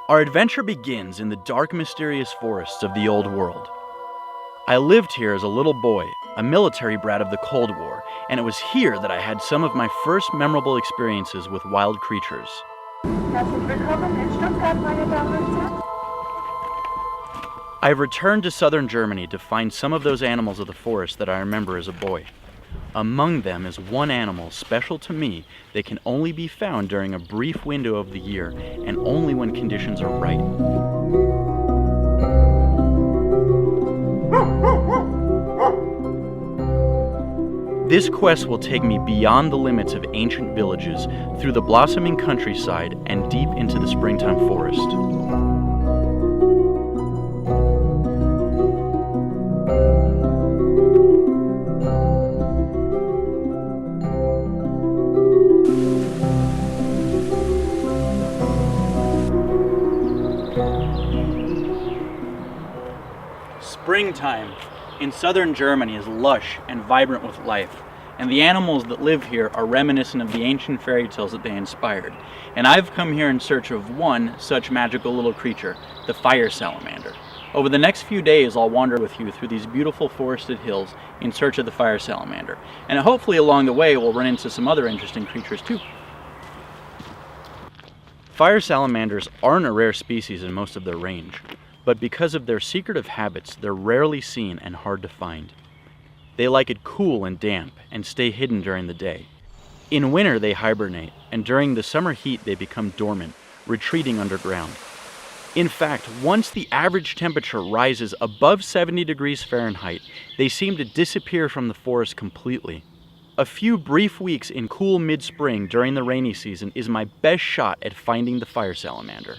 Our adventure begins in the dark, mysterious forests of the Old World. I lived here as a little boy, a military brat of the Cold War, and it was here that I had some of my first memorable experiences with wild creatures. I've returned to southern Germany to find some of those animals of the forest that I remember as a boy. Among them is one animal special to me that can only be found during a brief window of the year and only when conditions are right. This quest will take me beyond the limits of ancient villages, through the blossoming countryside, and deep into the springtime forest. Springtime in southern Germany is lush and vibrant with life, and the animals that live here are reminiscent of the ancient fairy tales that they inspired. And I've come here in search of one such magical little creature, the fire salamander. Over the next few days, I'll wander with you through these beautiful forested hills in search of the fire salamander, and hopefully along the way we'll run into some other interesting creatures too. Fire salamanders aren't a rare species in most of their range, but because of their secretive habits, they're rarely seen and hard to find. They like it cool and damp and stay hidden during the day. In winter, they hibernate, and during the summer heat, they become dormant, retreating underground. In fact, once the average temperature rises above 70 degrees Fahrenheit, they seem to disappear from the forest completely. A few brief weeks in cool mid-spring during the rainy season is my best shot at finding the fire salamander.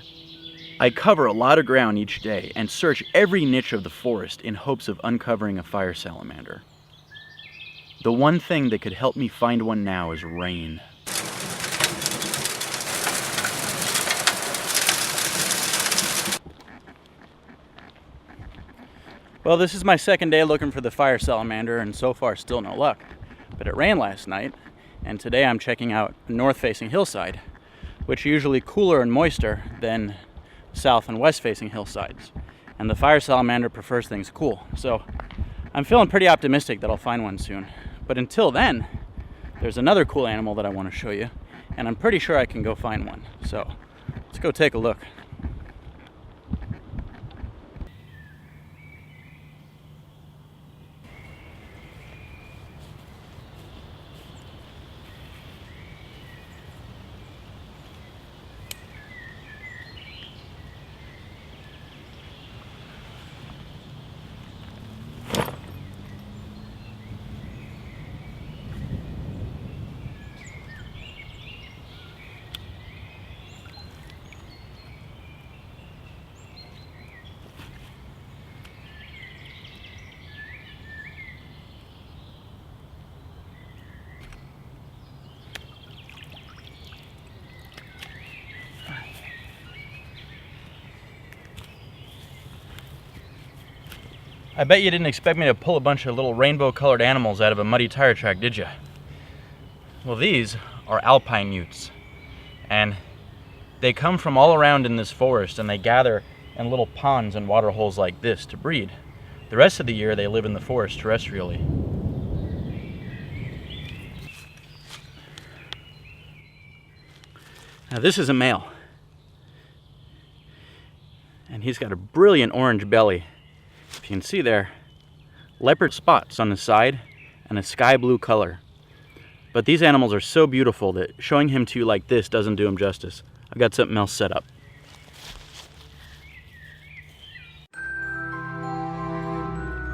I cover a lot of ground each day and search every niche of the forest in hopes of uncovering a fire salamander. The one thing that could help me find one now is rain. Well, this is my second day looking for the fire salamander, and so far still no luck. But it rained last night, and today I'm checking out a north-facing hillside, which are usually cooler and moister than south and west-facing hillsides. And the fire salamander prefers things cool, so I'm feeling pretty optimistic that I'll find one soon. But until then, there's another cool animal that I want to show you, and I'm pretty sure I can go find one. So let's go take a look. I bet you didn't expect me to pull a bunch of little rainbow-colored animals out of a muddy tire track, did you? Well, these are alpine newts, and they come from all around in this forest, and they gather in little ponds and water holes like this to breed. The rest of the year, they live in the forest terrestrially. Now, this is a male, and he's got a brilliant orange belly. If you can see there, leopard spots on the side and a sky blue color. But these animals are so beautiful that showing him to you like this doesn't do him justice. I've got something else set up.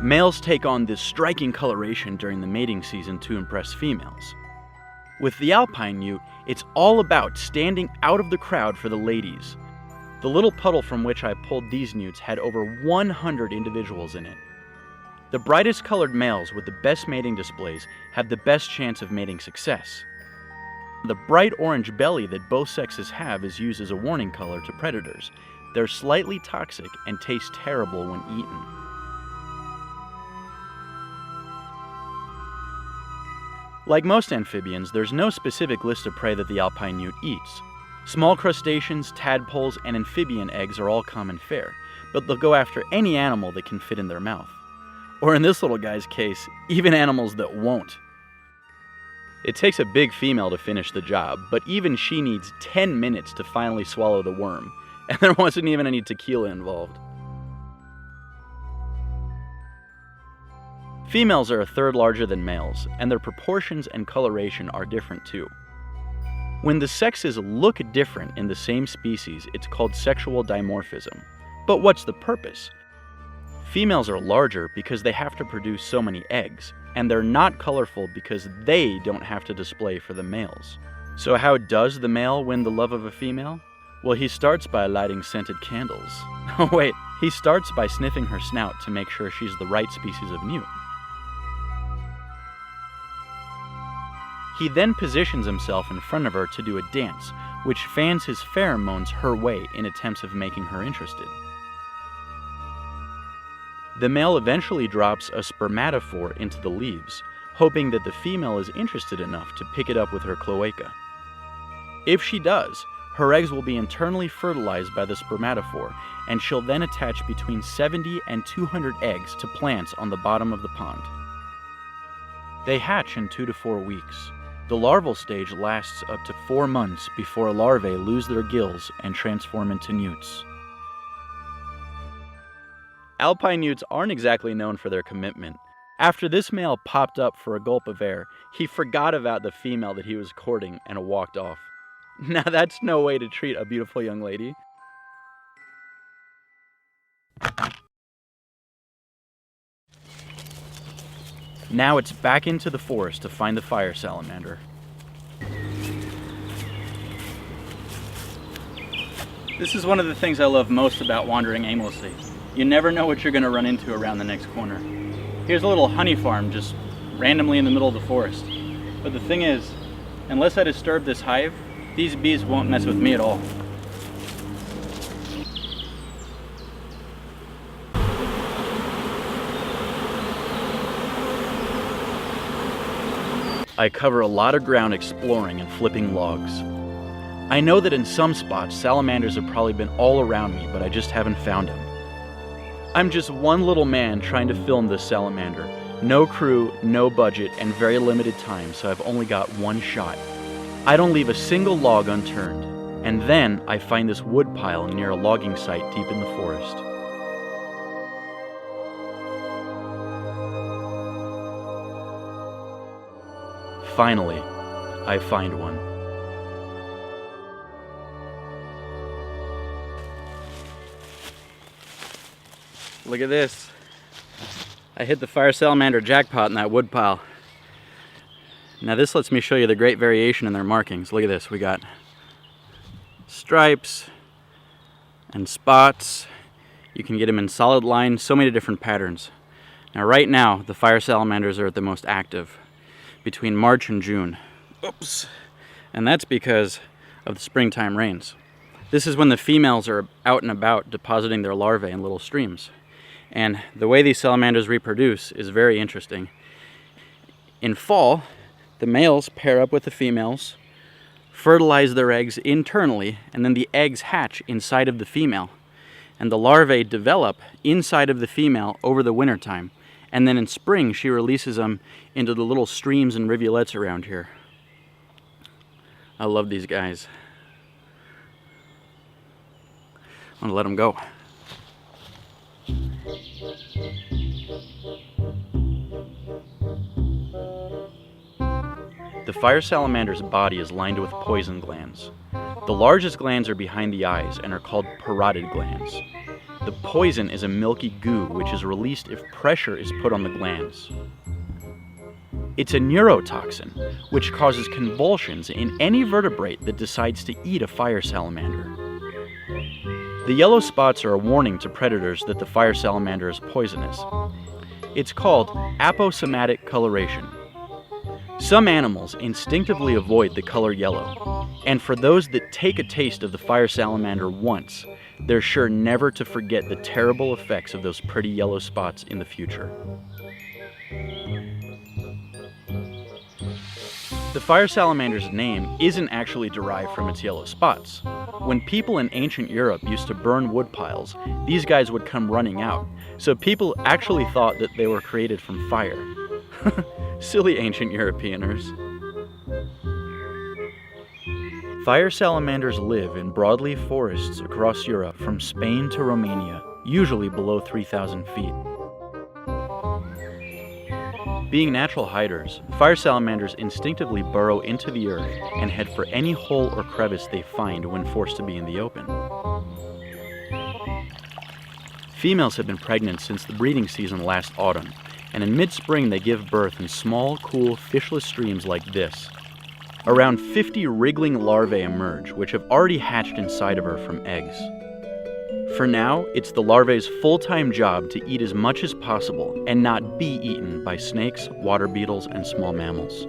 Males take on this striking coloration during the mating season to impress females. With the alpine newt, it's all about standing out of the crowd for the ladies. The little puddle from which I pulled these newts had over 100 individuals in it. The brightest colored males with the best mating displays have the best chance of mating success. The bright orange belly that both sexes have is used as a warning color to predators. They're slightly toxic and taste terrible when eaten. Like most amphibians, there's no specific list of prey that the alpine newt eats. Small crustaceans, tadpoles, and amphibian eggs are all common fare, but they'll go after any animal that can fit in their mouth. Or in this little guy's case, even animals that won't. It takes a big female to finish the job, but even she needs 10 minutes to finally swallow the worm, and there wasn't even any tequila involved. Females are a third larger than males, and their proportions and coloration are different too. When the sexes look different in the same species, it's called sexual dimorphism. But what's the purpose? Females are larger because they have to produce so many eggs, and they're not colorful because they don't have to display for the males. So how does the male win the love of a female? Well, he starts by lighting scented candles. Oh wait, he starts by sniffing her snout to make sure she's the right species of newt. He then positions himself in front of her to do a dance, which fans his pheromones her way in attempts of making her interested. The male eventually drops a spermatophore into the leaves, hoping that the female is interested enough to pick it up with her cloaca. If she does, her eggs will be internally fertilized by the spermatophore, and she'll then attach between 70 and 200 eggs to plants on the bottom of the pond. They hatch in 2 to 4 weeks. The larval stage lasts up to 4 months before larvae lose their gills and transform into newts. Alpine newts aren't exactly known for their commitment. After this male popped up for a gulp of air, he forgot about the female that he was courting and walked off. Now that's no way to treat a beautiful young lady. Now it's back into the forest to find the fire salamander. This is one of the things I love most about wandering aimlessly. You never know what you're going to run into around the next corner. Here's a little honey farm just randomly in the middle of the forest. But the thing is, unless I disturb this hive, these bees won't mess with me at all. I cover a lot of ground exploring and flipping logs. I know that in some spots, salamanders have probably been all around me, but I just haven't found them. I'm just one little man trying to film this salamander. No crew, no budget, and very limited time, so I've only got one shot. I don't leave a single log unturned, and then I find this wood pile near a logging site deep in the forest. Finally, I find one. Look at this. I hit the fire salamander jackpot in that wood pile. Now this lets me show you the great variation in their markings. Look at this. We got stripes and spots. You can get them in solid lines, so many different patterns. Now right now, the fire salamanders are at the most active between March and June. Oops. And that's because of the springtime rains. This is when the females are out and about depositing their larvae in little streams. And the way these salamanders reproduce is very interesting. In fall, the males pair up with the females, fertilize their eggs internally, and then the eggs hatch inside of the female. And the larvae develop inside of the female over the wintertime. And then in spring, she releases them into the little streams and rivulets around here. I love these guys. I'm gonna let them go. The fire salamander's body is lined with poison glands. The largest glands are behind the eyes and are called parotid glands. The poison is a milky goo which is released if pressure is put on the glands. It's a neurotoxin which causes convulsions in any vertebrate that decides to eat a fire salamander. The yellow spots are a warning to predators that the fire salamander is poisonous. It's called aposematic coloration. Some animals instinctively avoid the color yellow, and for those that take a taste of the fire salamander once, they're sure never to forget the terrible effects of those pretty yellow spots in the future. The fire salamander's name isn't actually derived from its yellow spots. When people in ancient Europe used to burn wood piles, these guys would come running out, so people actually thought that they were created from fire. Silly ancient Europeaners. Fire salamanders live in broadleaf forests across Europe from Spain to Romania, usually below 3,000 feet. Being natural hiders, fire salamanders instinctively burrow into the earth and head for any hole or crevice they find when forced to be in the open. Females have been pregnant since the breeding season last autumn, and in mid-spring they give birth in small, cool, fishless streams like this. Around 50 wriggling larvae emerge, which have already hatched inside of her from eggs. For now, it's the larvae's full-time job to eat as much as possible and not be eaten by snakes, water beetles, and small mammals.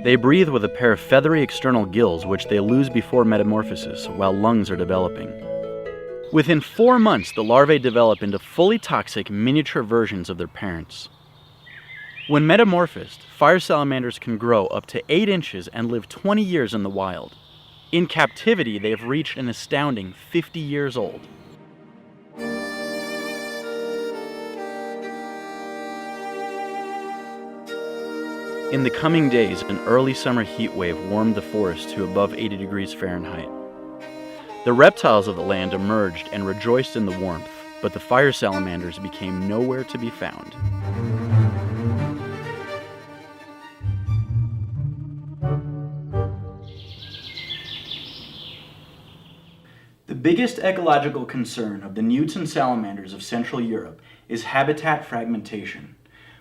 They breathe with a pair of feathery external gills which they lose before metamorphosis while lungs are developing. Within 4 months, the larvae develop into fully toxic miniature versions of their parents. When metamorphosed, fire salamanders can grow up to 8 inches and live 20 years in the wild. In captivity, they have reached an astounding 50 years old. In the coming days, an early summer heat wave warmed the forest to above 80 degrees Fahrenheit. The reptiles of the land emerged and rejoiced in the warmth, but the fire salamanders became nowhere to be found. The biggest ecological concern of the newts and salamanders of Central Europe is habitat fragmentation.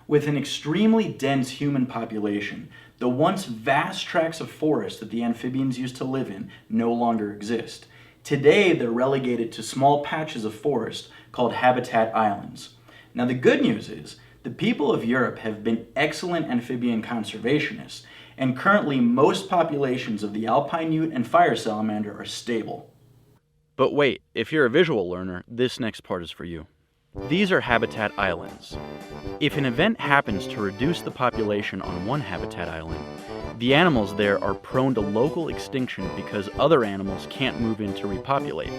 With an extremely dense human population, the once vast tracts of forest that the amphibians used to live in no longer exist. Today, they're relegated to small patches of forest called habitat islands. Now, the good news is the people of Europe have been excellent amphibian conservationists, and currently most populations of the alpine newt and fire salamander are stable. But wait, if you're a visual learner, this next part is for you. These are habitat islands. If an event happens to reduce the population on one habitat island, the animals there are prone to local extinction because other animals can't move in to repopulate.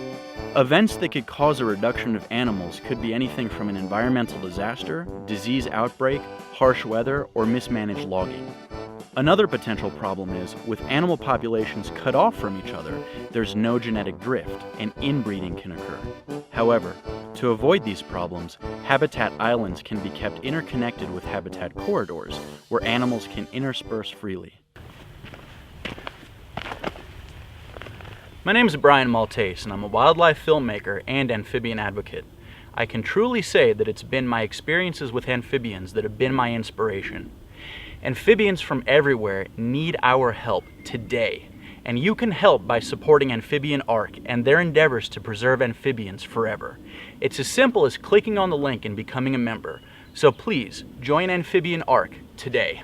Events that could cause a reduction of animals could be anything from an environmental disaster, disease outbreak, harsh weather, or mismanaged logging. Another potential problem is, with animal populations cut off from each other, there's no genetic drift, and inbreeding can occur. However, to avoid these problems, habitat islands can be kept interconnected with habitat corridors, where animals can intersperse freely. My name is Bryan Maltais, and I'm a wildlife filmmaker and amphibian advocate. I can truly say that it's been my experiences with amphibians that have been my inspiration. Amphibians from everywhere need our help today, and you can help by supporting Amphibian Ark and their endeavors to preserve amphibians forever. It's as simple as clicking on the link and becoming a member. So please, join Amphibian Ark today.